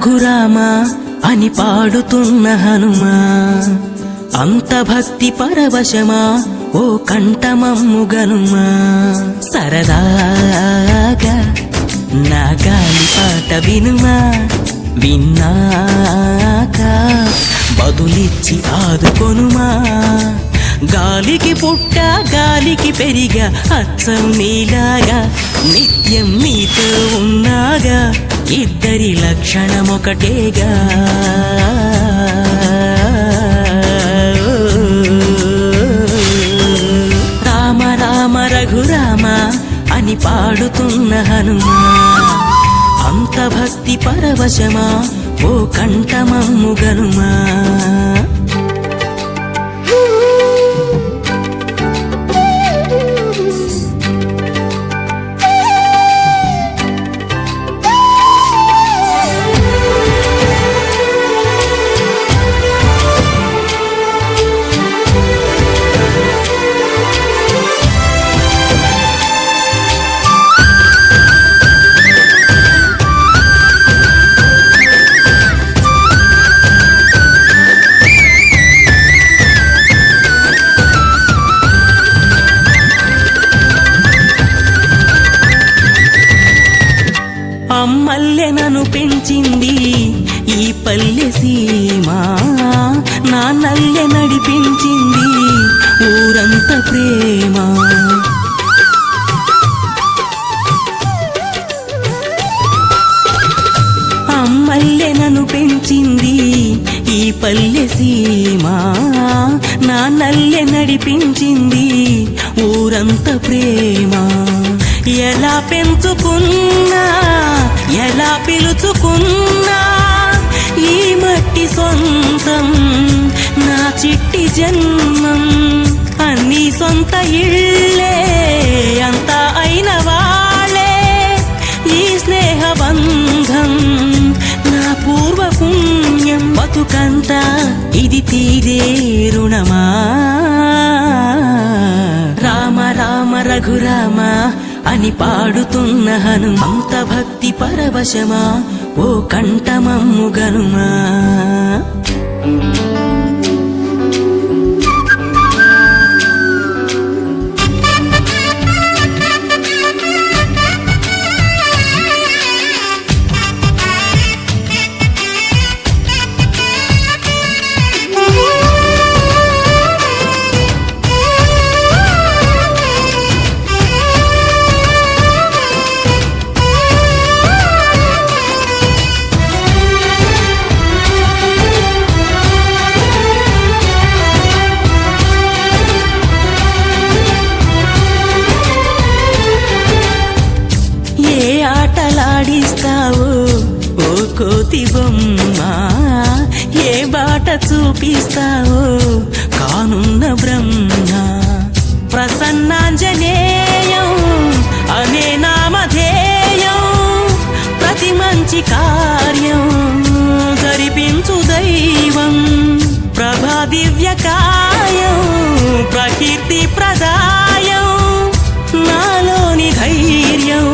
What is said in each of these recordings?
రఘురామ అని పాడుతున్న హనుమా, అంత భక్తి పరవశమా ఓ కంఠమమ్ము గనుమా. సరదాగా నా గాలి పాట వినుమా, విన్నాక బదులిచ్చి ఆదుకొనుమా. గాలికి పుట్ట గాలికి పెరిగా అచ్చం నీలాగా, నిత్యం నీతో ఉన్నాగా, ఇద్దరి లక్షణమొకటేగా. రామ రామ రఘురామ అని పాడుతున్న హనుమా, అంత భక్తి పరవశమా ఓ కంఠమమ్ము గనుమా. అమ్మల్లె నన్ను పెంచింది ఈ పల్లె సీమ, నాన్నల్లె నడిపించింది ఊరంత ప్రేమ. అమ్మల్లె నన్ను పెంచింది ఈ పల్లె సీమ, నాన్నల్లె నడిపించింది ఊరంత ప్రేమ. ఎలా పెంచుకున్నా ఎలా పిలుచుకున్నా ఈ మట్టి సొంతం నా చిట్టి జన్మం. అన్ని సొంత ఇళ్ళే అంతా అయిన వాళ్ళే ఈ స్నేహ బంధం నా పూర్వ పుణ్యం. బతుకంతా ఇది తీరే రుణమా. రామ రామ రఘురామ అని పాడుతున్న హనుమ, అంత భక్తి పరవశమా ఓ కంఠమమ్ము గనుమా. ఆటలాడిస్తావు ఓ కోతి బొమ్మ, ఏ బాట చూపిస్తావు కానున్న బ్రహ్మ. ప్రసన్నాంజనేయం అనే నామధేయం, ప్రతి మంచి కార్యం జరిపించు దైవం. ప్రభా దివ్యకాయం ప్రకీర్తి ప్రదాయం, నాలోని ధైర్యం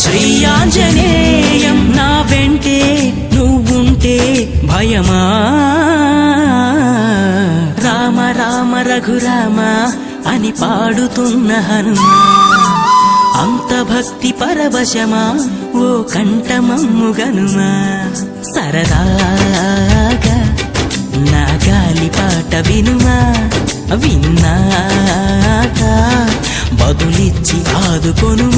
శ్రీ ఆంజనేయం. నా వెంటే నువ్వుంటే భయమా. రామ రామ రఘురామ అని పాడుతున్న హనుమా, అంత భక్తి పరవశమా ఓ కంఠమమ్ము గనుమా. సరదాగా నా గాలి పాట వినుమా, విన్నాక బదులిచ్చి ఆదుకొనుమా.